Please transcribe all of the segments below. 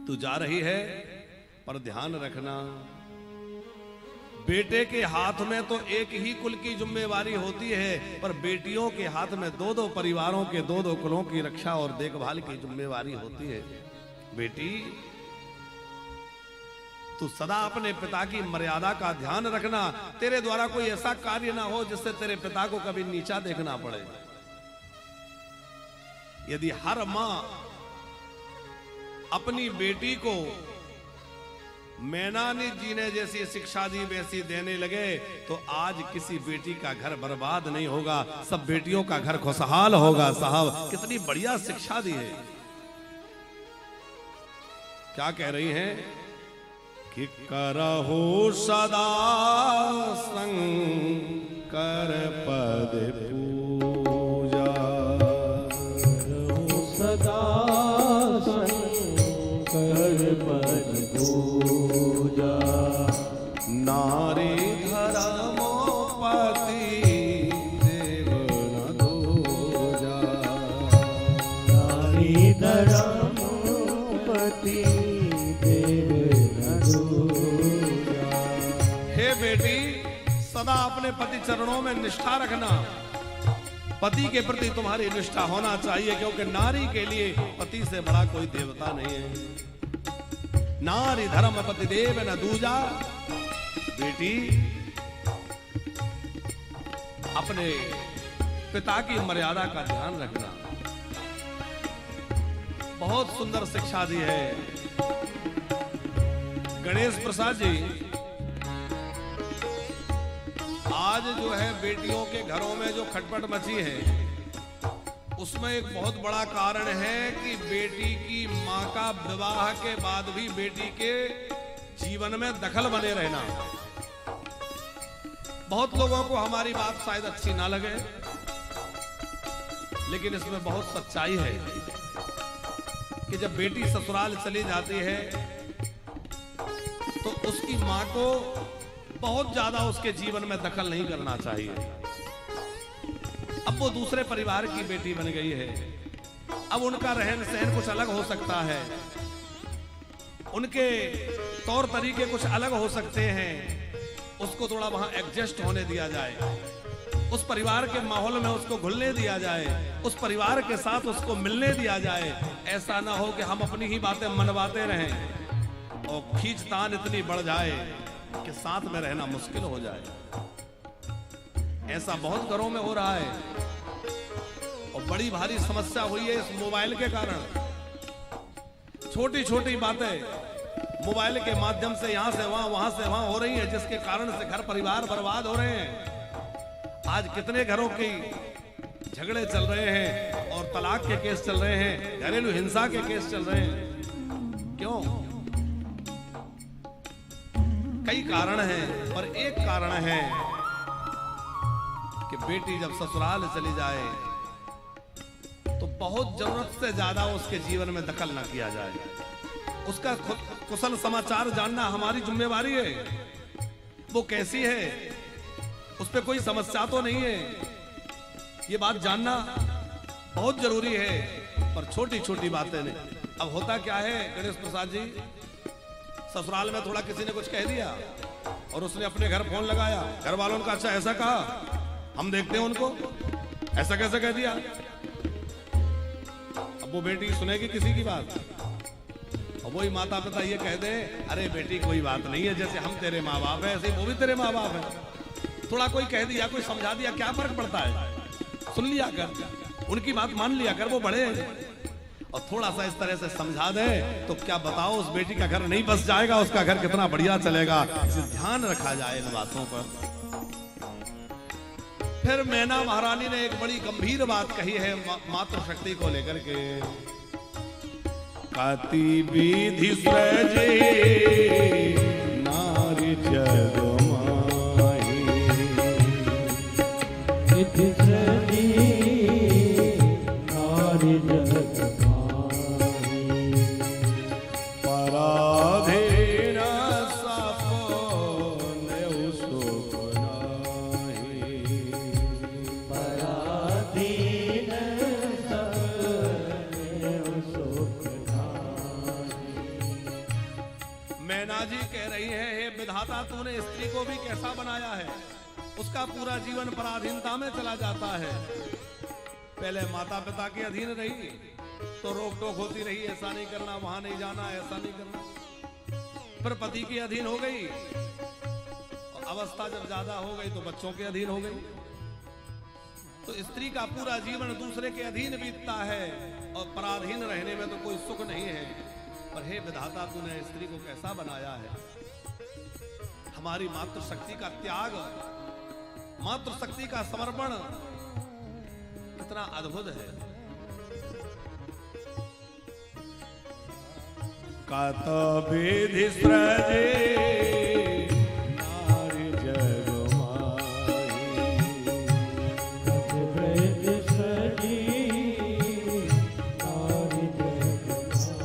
तू जा रही है पर ध्यान रखना, बेटे के हाथ में तो एक ही कुल की जिम्मेवारी होती है, पर बेटियों के हाथ में दो दो परिवारों के दो दो कुलों की रक्षा और देखभाल की जिम्मेवारी होती है। बेटी, तू सदा अपने पिता की मर्यादा का ध्यान रखना। तेरे द्वारा कोई ऐसा कार्य ना हो जिससे तेरे पिता को कभी नीचा देखना पड़े। यदि हर मां अपनी बेटी को मैनानी जी ने जैसी शिक्षा दी वैसी देने लगे तो आज किसी बेटी का घर बर्बाद नहीं होगा, सब बेटियों का घर खुशहाल होगा। साहब, कितनी बढ़िया शिक्षा दी है। क्या कह रही हैं कि करहु सदा शंकर पद पूजा, करहु सदा शंकर पद पूजा, नारी धर्मोपति देव न दूजा, नारी धर्मोपति देव न दूजा। हे बेटी, सदा अपने पति चरणों में निष्ठा रखना। पति के प्रति तुम्हारी निष्ठा होना चाहिए, क्योंकि नारी के लिए पति से बड़ा कोई देवता नहीं है। नारी धर्म पति देव न दूजा। बेटी, अपने पिता की मर्यादा का ध्यान रखना। बहुत सुंदर शिक्षा दी है गणेश प्रसाद जी। आज जो है बेटियों के घरों में जो खटपट मची है, उसमें एक बहुत बड़ा कारण है कि बेटी की मां का विवाह के बाद भी बेटी के जीवन में दखल बने रहना। बहुत लोगों को हमारी बात शायद अच्छी ना लगे, लेकिन इसमें बहुत सच्चाई है कि जब बेटी ससुराल चली जाती है तो उसकी मां को बहुत ज्यादा उसके जीवन में दखल नहीं करना चाहिए। अब वो दूसरे परिवार की बेटी बन गई है, अब उनका रहन सहन कुछ अलग हो सकता है, उनके तौर तरीके कुछ अलग हो सकते हैं। उसको थोड़ा वहां एडजस्ट होने दिया जाए, उस परिवार के माहौल में उसको घुलने दिया जाए, उस परिवार के साथ उसको मिलने दिया जाए। ऐसा ना हो कि हम अपनी ही बातें मनवाते रहें और खींचतान इतनी बढ़ जाए कि साथ में रहना मुश्किल हो जाए। ऐसा बहुत घरों में हो रहा है और बड़ी भारी समस्या हुई है इस मोबाइल के कारण। छोटी छोटी बातें मोबाइल के माध्यम से यहां से वहां, वहां से वहां हो रही है, जिसके कारण से घर परिवार बर्बाद हो रहे हैं। आज कितने घरों के झगड़े चल रहे हैं और तलाक के केस चल रहे हैं, घरेलू हिंसा के केस चल रहे हैं। क्यों? कई कारण हैं, पर एक कारण है कि बेटी जब ससुराल चली जाए तो बहुत जरूरत से ज्यादा उसके जीवन में दखल ना किया जाए। उसका कुशल समाचार जानना हमारी जिम्मेवारी है। वो कैसी है, उस पर कोई समस्या तो नहीं है, ये बात जानना बहुत जरूरी है। पर छोटी छोटी बातें नहीं। अब होता क्या है गणेश प्रसाद जी, ससुराल में थोड़ा किसी ने कुछ कह दिया और उसने अपने घर फोन लगाया, घर वालों ने कहा अच्छा ऐसा कहा, हम देखते हैं उनको, ऐसा कैसे कह दिया। अब वो बेटी सुनेगी किसी की बात? और वही माता पिता ये कह दे, अरे बेटी कोई बात नहीं है, जैसे हम तेरे माँ बाप है ऐसे वो भी तेरे माँ बाप है। थोड़ा कोई कह दिया, कोई समझा दिया, क्या फर्क पड़ता है? सुन लिया कर, उनकी बात मान लिया कर, वो बड़े हैं। और थोड़ा सा इस तरह से समझा दे तो क्या बताओ, उस बेटी का घर नहीं बस जाएगा, उसका घर कितना बढ़िया चलेगा। इसे ध्यान रखा जाए इन बातों पर। फिर मैना महारानी ने एक बड़ी गंभीर बात कही है मातृशक्ति को लेकर के। काती विधि सृजे नारी जग माही, विधि सृजे नारी जग माही, पराधीन सपने सुख नाही, पराधीन सपने सुख नाही। मैना जी कह रही है, हे विधाता तूने स्त्री को भी कैसा बनाया है। उसका पूरा जीवन पराधीनता में चला जाता है। पहले माता पिता के अधीन रही तो रोक टोक होती रही, ऐसा नहीं करना, वहां नहीं जाना, ऐसा नहीं करना। फिर पति के अधीन हो गई, और अवस्था जब ज्यादा हो गई तो बच्चों के अधीन हो गई। तो स्त्री का पूरा जीवन दूसरे के अधीन बीतता है, और पराधीन रहने में तो कोई सुख नहीं है। पर हे विधाता तूने स्त्री को कैसा बनाया है। हमारी मातृशक्ति का त्याग, मातृशक्ति का समर्पण कितना अद्भुत है। कत विधि सृजे नारी जग माही, कत विधि सृजी नारी जग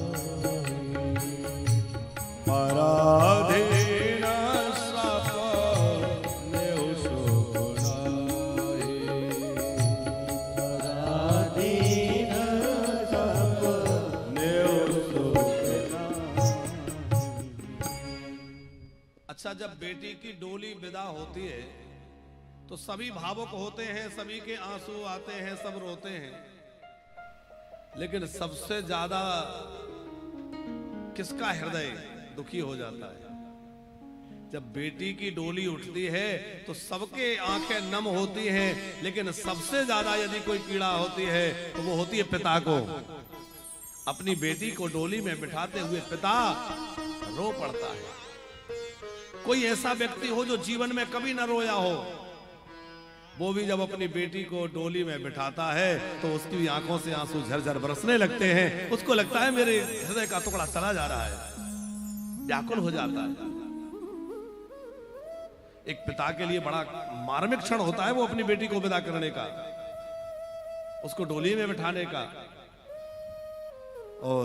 माही, पराधीन सपने सुख नाहि, पराधीन सपने सुख। अच्छा, जब बेटी की डोली विदा होती है तो सभी भावुक होते हैं, सभी के आंसू आते हैं, सब रोते हैं। लेकिन सबसे ज्यादा किसका हृदय दुखी हो जाता है। जब बेटी की डोली उठती है तो सबके आंखें नम होती हैं, लेकिन सबसे ज्यादा यदि कोई पीड़ा होती है तो वो होती है पिता को। अपनी बेटी को डोली में बिठाते हुए पिता रो पड़ता है। कोई ऐसा व्यक्ति हो जो जीवन में कभी न रोया हो, वो भी जब अपनी बेटी को डोली में बिठाता है तो उसकी भी आंखों से आंसू झरझर बरसने लगते हैं। उसको लगता है मेरे हृदय का टुकड़ा चला जा रहा है, व्याकुल हो जाता है। एक पिता के लिए बड़ा मार्मिक क्षण होता है वो अपनी बेटी को विदा करने का, उसको डोली में बिठाने का। और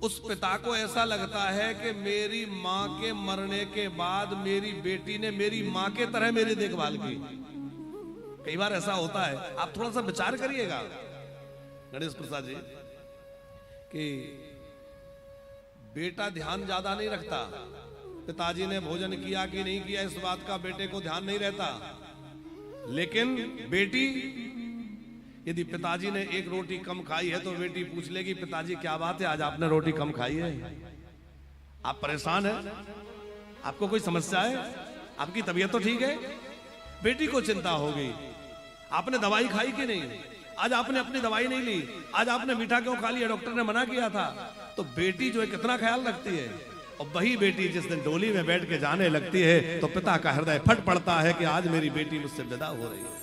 उस पिता को ऐसा लगता है कि मेरी मां के मरने के बाद मेरी बेटी ने मेरी मां के तरह मेरी देखभाल की। कई बार ऐसा होता है, आप थोड़ा सा विचार करिएगा गणेश प्रसाद जी, कि बेटा ध्यान ज्यादा नहीं रखता, पिताजी ने भोजन किया कि नहीं किया इस बात का बेटे को ध्यान नहीं रहता। लेकिन बेटी, यदि पिताजी ने एक रोटी कम खाई है तो बेटी पूछ लेगी, पिताजी क्या बात है आज आपने रोटी कम खाई है, आप परेशान हैं, आपको कोई समस्या है, आपकी तबीयत तो ठीक है। बेटी को चिंता हो गई, आपने दवाई खाई कि नहीं, आज आपने अपनी दवाई नहीं ली, आज आपने मीठा क्यों खा लिया, डॉक्टर ने मना किया था। तो बेटी जो है कितना ख्याल रखती है। और वही बेटी जिस दिन डोली में बैठ के जाने लगती है तो पिता का हृदय फट पड़ता है कि आज मेरी बेटी मुझसे विदा हो रही है।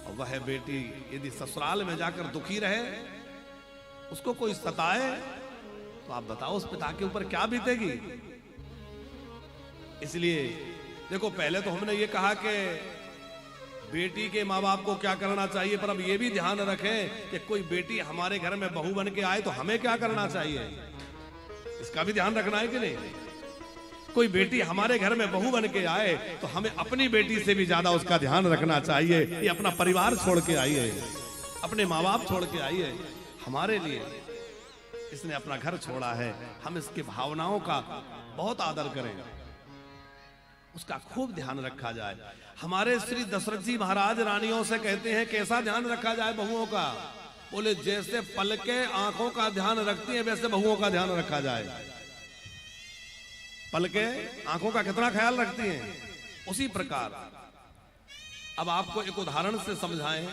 और वह बेटी यदि ससुराल में जाकर दुखी रहे, उसको कोई सताए, तो आप बताओ उस पिता के ऊपर क्या बीतेगी। इसलिए देखो, पहले तो हमने ये कहा कि बेटी के माँ बाप को क्या करना चाहिए, पर अब ये भी ध्यान रखें कि कोई बेटी हमारे घर में बहू बन के आए तो हमें क्या करना चाहिए, इसका भी ध्यान रखना है कि नहीं। कोई बेटी हमारे घर में बहू बन के आए तो हमें अपनी बेटी से भी ज्यादा उसका ध्यान रखना चाहिए। ये अपना परिवार छोड़ के आई है, अपने माँ बाप छोड़ के आई है, हमारे लिए इसने अपना घर छोड़ा है। हम इसकी भावनाओं का बहुत आदर करें, उसका खूब ध्यान रखा जाए। हमारे श्री दशरथ जी महाराज रानियों से कहते हैं कैसा ध्यान रखा जाए बहुओं का। बोले जैसे पलके आंखों का ध्यान रखती है वैसे बहुओं का ध्यान रखा जाए। पलके आंखों का कितना ख्याल रखती हैं, उसी प्रकार अब आपको एक उदाहरण से समझाएं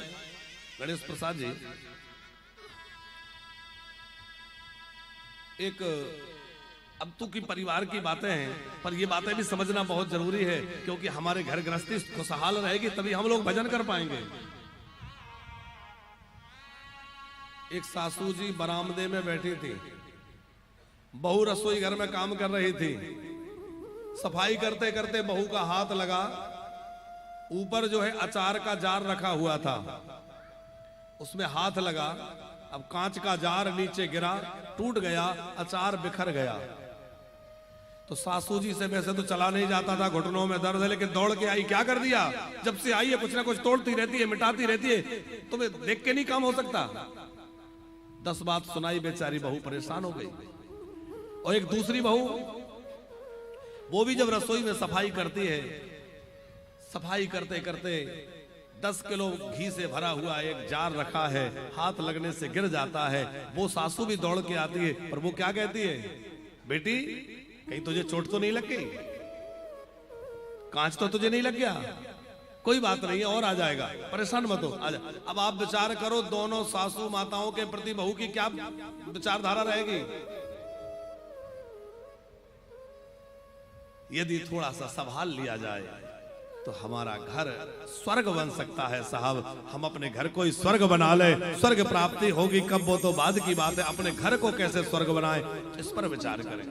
गणेश प्रसाद जी। एक अब तो की परिवार की बातें हैं, पर ये बातें भी समझना बहुत जरूरी है, क्योंकि हमारे घर गृहस्थी खुशहाल रहेगी तभी हम लोग भजन कर पाएंगे। एक सासू जी बरामदे में बैठी थी, बहू रसोई घर में काम कर रही थी। सफाई करते करते बहू का हाथ लगा, ऊपर जो है अचार का जार रखा हुआ था, उसमें हाथ लगा। अब कांच का जार नीचे गिरा, टूट गया, अचार बिखर गया। तो सासू जी से वैसे तो चला नहीं जाता था, घुटनों में दर्द है, लेकिन दौड़ के आई। क्या कर दिया, जब से आई है कुछ ना कुछ तोड़ती रहती है, मिटाती रहती है, तुम्हें देख के नहीं काम हो सकता। 10 बात सुनाई, बेचारी बहू परेशान हो गई। और एक दूसरी बहू, वो भी जब रसोई में सफाई करती है, सफाई करते करते 10 किलो घी से भरा हुआ एक जार रखा है, हाथ लगने से गिर जाता है। वो सासू भी दौड़ के आती है, पर वो क्या कहती है, बेटी कहीं तुझे चोट तो नहीं लग गई, कांच तो तुझे नहीं लग गया, कोई बात नहीं है और आ जाएगा, परेशान मत हो, आजा। अब आप विचार करो, दोनों सासू माताओं के प्रति बहू की क्या विचारधारा रहेगी। यदि थोड़ा सा संभाल लिया जाए तो हमारा घर स्वर्ग बन सकता है साहब। हम अपने घर को ही स्वर्ग बना ले, स्वर्ग प्राप्ति होगी कब वो तो बाद की बात है। अपने घर को कैसे स्वर्ग बनाएं, इस पर विचार करें।